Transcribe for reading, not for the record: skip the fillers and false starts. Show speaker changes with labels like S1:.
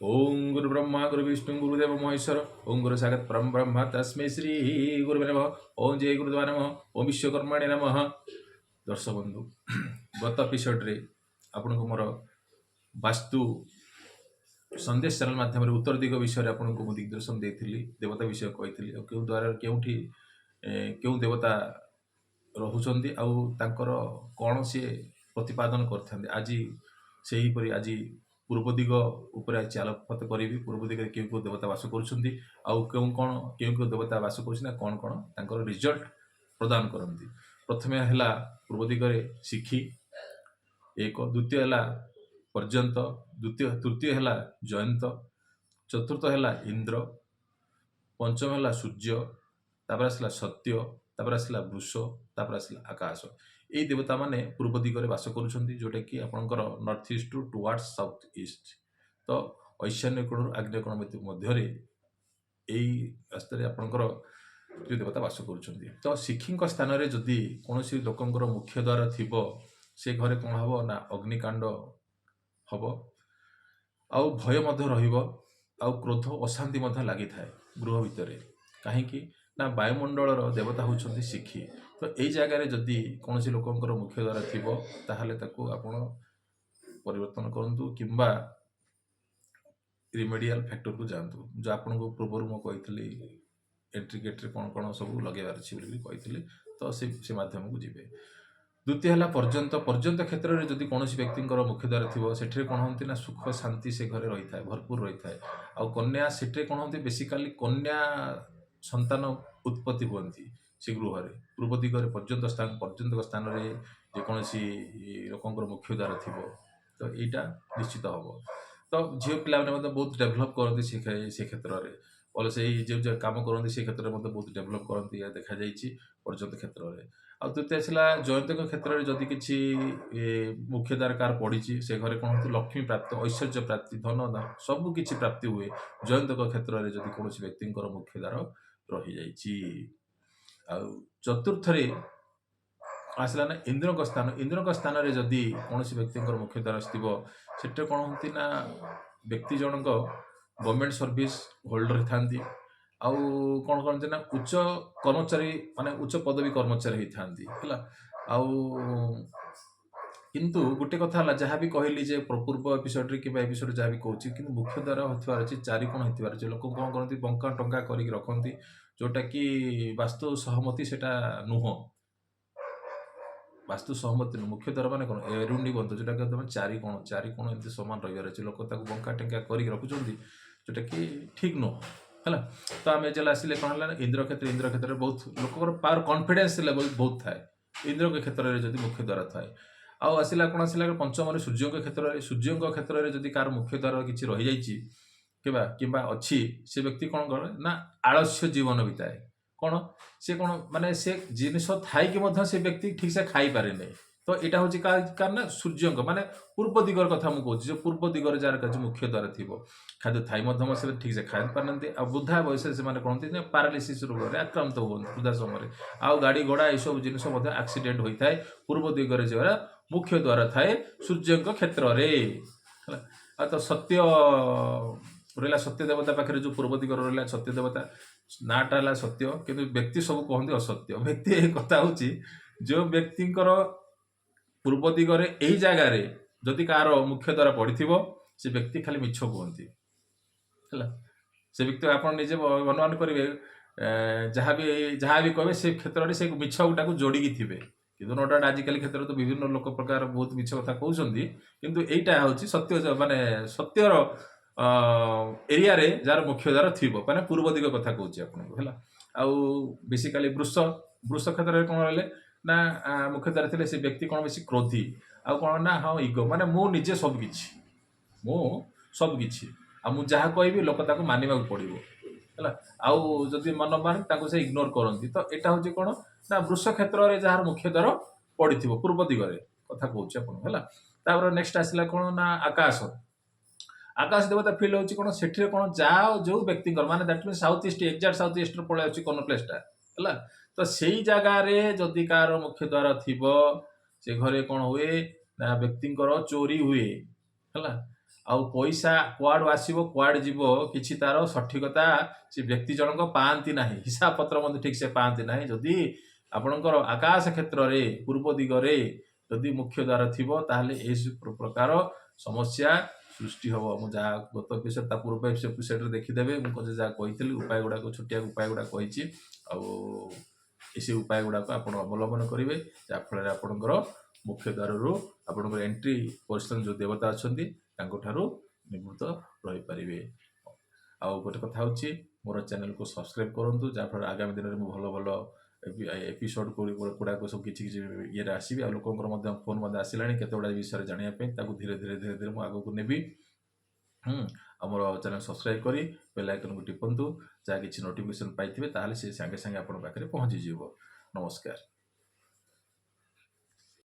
S1: ओम गुरु ब्रह्मा गुरु विष्णु गुरुदेव महेश्वर ओम गुरु साक्षात् परम ब्रह्म तस्मै श्री गुरुवे नमः ओम जय गुरुदेवा नमः ओम विश्वकर्माणे नमः। दर्शक बंधु गत एपिसोड्रे आपन को मोर वास्तु संदेश चैनल माध्यम उत्तर दिग विषय आपन को दिग्दर्शन देथिली देवता विषय कही क्यों द्वारा केउठी क्यों देवता रहुचंदी आउ तांकर कौन सी प्रतिपादन करथांदे आज सेही परि आज पूर्व दिग उपरे आज आलोकपात करी पूर्व दिग केउ केउ देवता वास करुछंदी आउ केउ कोन केउ केउ देवता वास करुछना कोन कोन तांकर रिजल्ट प्रदान करंती। प्रथमे हला पूर्व दिग रे सिखी एक द्वितीय हला पर्यंत द्वितीय तृतीय हला जयंत चतुर्थ हला इंद्र पंचम हला सूर्य तापर आसला सत्य तापर आसला वृष तापर आसला आकाश ये देवता माने पूर्व दिगरे वास करुछंती जोटा कि आपनकर north east to towards south east तो ईशान्य कोण आग्नेय कोण मध्यरे एई रास्तारे आपनकर जो देवता वास करुछंती। तो सिखींक स्थान रे जदि कोनोसी लोकंकर मुख्य द्वार थिबो से घरे कोन हबो ना अग्निकांड हबो आउ भय मध्य रहिबो आउ क्रोध अशांति मध्य लागि थाए गृह भितरे काहेकि ना वायुमंडल देवता होउछंती सिखी। तो एई जगह रे जदि कोनोसी लोकंकर मुख्य द्वार थिबो ताहाले ताकू आपण परिवर्तन करंतु किंबा रिमेडियल फैक्टर को जानतु जो आपन को पूर्व मु कहितली एंट्री गेट रे कोन कोन सब लगेबार अछि बोली कहितली तो से माध्यम को जिवे। द्वितीय हला पर्यंत पर्यंत क्षेत्र में जदि कौन व्यक्ति मुख्य द्वार थी से कौन होती ना सुख शांति से घरे रही था भरपूर रही था। आ कन्या से कौन होती बेसिकाली कन्या संतान उत्पत्ति हुई से गृह पूर्व दिगरे पर्यंत स्थान में जेकोसी लोक मुख्य द्वार थी तो यहाँ निश्चित हम तो झील पिला बहुत डेभलप करती से क्षेत्र में भले से जो कम करती से क्षेत्र में बहुत डेभलप करती देखा पर्यंत क्षेत्र में। आ तृतीय आसला जयंत क्षेत्र में जदि किसी मुख्य द्वार कार पड़ी से घरे कौन होती लक्ष्मी प्राप्ति ऐश्वर्य प्राप्ति धन सब किसी प्राप्ति हुए जयंत क्षेत्र में जदि कौन व्यक्ति मुख्य द्वार रही जा। चतुर्थ आसला ना इंद्र स्थान में जदि कौन व्यक्ति मुख्य द्वार से कौन होती ना व्यक्ति जनक गवर्नमेंट सर्विस होल्डर था आउ कौन करते ना उच्च कर्मचारी माने उच्च पदवी कर्मचारी होती है आउ किंतु गोटे कथा है जहाँ भी कहली जे पूर्व एपिसोड रे कि एपिसोड जहाँ भी कहूँ कि मुख्य द्वार होथिबार अछि चारि कोण होथिबार अछि लोक कोन करती बंका टंका करिक रखती जोटा कि वास्तु सहमति सेटा नुह वास्तु सहमति नुह मुख्य द्वार माने कोन एरुंडी बंद जोटा कि चारि कोण एमती समान रहिबार अछि लोक ताको बंका टंका करिक रखुचंती जोटा कि ठीक नुह है। तो आम जेल आसिले कौन है इंद्र क्षेत्र में बहुत लोक पावर कॉन्फिडेंस लेवल बहुत थाए इंद्र के क्षेत्र में जब मुख्य द्वार थाए आउ आसला कौन आसला पंचम सूर्य क्षेत्र में जदि कार मुख्य द्वार किसी रही जाइए कि अच्छी से व्यक्ति कौन करे ना आलस्य जीवन बिताए कौन से कौन माने से जिनस थाई कि से व्यक्ति ठीक से खाई पारे नहीं। तो यहाँ हूँ कार ना सूर्य माने पूर्व दिगर कथा मुझे जो पूर्व दिगर जार मुख्य द्वार थी खाद्य थाई से ठीक से खाई पारती आ वृद्धा बयस से कहते हैं पारालीसीस रोग में आक्रांत हूँ वृद्धा समय आउ गाड़ी घोड़ा यू जिनस एक्सीडेंट होता है पूर्व दिगरे जो मुख्य द्वार थाए सूर्य क्षेत्र में। तो सत्य रहा सत्य देवता पाखे जो पूर्व दिगर रहा सत्य देवता नाटा है सत्य किंतु व्यक्ति सब कहते असत्य व्यक्ति कथा हूँ जो व्यक्ति पूर्व दिगरे यही जगार जदि कार मुख्य द्वारा पड़ी से व्यक्ति खाली मिछ कहती है से व्यक्ति आप निजे अनुमान करेंगे जहाँ भी कहे से क्षेत्र में से मिछ गुटा जोड़ी थे कि नोट आजिकल क्षेत्र में तो विभिन्न लोक प्रकार बहुत मिछ कथा कहते किंतु यहीटा हूँ सत्य माने सत्यर एरिया रे जार मुख्य द्वार थी माने पूर्व दिग कथा कहूँ आपको है आउ बेसिकाली वृष वृष क्षेत्र में कौन रही ना मुख्य द्वार थे से व्यक्ति कौन बेसी क्रोधी आउ कौन ना हाँ इगो माने मु निजे सबकि आ मु जहाँ कहबी लोक ताको मानिबा पड़ो है आउ जदि मन माने से इग्नोर करती। तो यहाँ हूँ कौन ना वृष क्षेत्र में जार मुख्य द्वार पड़ी पूर्व दिगरे कथा कहूँ है। नेक्स्ट आसला कौन ना आकाश आकाश देवता फिल हो कौन से कौन जहाँ जो व्यक्ति माने that mean south east exact south east पलि कौन प्लेसटा है। तो से जगार जदि कार मुख्य द्वार थी से घरे कौन हुए ना व्यक्ति चोरी हुए है ଆଉ ପଇସା କୁଆଡ଼ୁ ଆସିବ କୁଆଡ଼େ ଯିବ କିଛି ତାର ସଠିକତା ସେ ବ୍ୟକ୍ତି ଜଣକ ପାଆନ୍ତି ନାହିଁ, ହିସାବ ପତ୍ର ମଧ୍ୟ ଠିକ୍ ସେ ପାଆନ୍ତି ନାହିଁ। ଯଦି ଆପଣଙ୍କର ଆକାଶ କ୍ଷେତ୍ରରେ ପୂର୍ବ ଦିଗରେ ଯଦି ମୁଖ୍ୟ ଦ୍ୱାର ଥିବ ତାହେଲେ ପ୍ରକାର ସମସ୍ୟା ସୃଷ୍ଟି ହେବ। ମୁଁ ଯାହା ଗତ ଏପିସୋଡ୍ ତା ପୂର୍ବ ଏପିସୋଡ୍ରେ ଦେଖିଦେବେ, ମୁଁ ଯାହା କହିଥିଲି ଉପାୟ ଗୁଡ଼ାକ, ଛୋଟିଆ ଉପାୟ ଗୁଡ଼ାକ କହିଛି। ଆଉ ସେ ଉପାୟ ଗୁଡ଼ାକ ଆପଣ ଅବଲମ୍ବନ କରିବେ, ଯାହାଫଳରେ ଆପଣଙ୍କର ମୁଖ୍ୟ ଦ୍ୱାରରୁ ଆପଣଙ୍କର ଏଣ୍ଟ୍ରି ପୋଜିସନ୍ ଯେଉଁ ଦେବତା ଅଛନ୍ତି ତାଙ୍କଠାରୁ ନିବୃତ୍ତ ରହିପାରିବେ। ଆଉ ଗୋଟେ କଥା ହେଉଛି, ମୋର ଚ୍ୟାନେଲକୁ ସବସ୍କ୍ରାଇବ୍ କରନ୍ତୁ, ଯାହାଫଳରେ ଆଗାମୀ ଦିନରେ ମୁଁ ଭଲ ଭଲ ଏପିସୋଡ୍ ଗୁଡ଼ାକ ସବୁ କିଛି କିଛି ଇଏରେ ଆସିବି। ଆଉ ଲୋକଙ୍କର ମଧ୍ୟ ଫୋନ୍ ମଧ୍ୟ ଆସିଲାଣି କେତେ ଗୁଡ଼ାଏ ବିଷୟରେ ଜାଣିବା ପାଇଁ, ତାକୁ ଧୀରେ ଧୀରେ ମୁଁ ଆଗକୁ ନେବି। ଆମର ଚ୍ୟାନେଲ ସବସ୍କ୍ରାଇବ୍ କରି ବେଲ୍ ଆଇକନ୍କୁ ଟିପନ୍ତୁ, ଯାହା କିଛି ନୋଟିଫିକେସନ୍ ପାଇଥିବେ ତାହେଲେ ସେ ସାଙ୍ଗେ ସାଙ୍ଗେ ଆପଣଙ୍କ ପାଖରେ ପହଞ୍ଚିଯିବ। ନମସ୍କାର।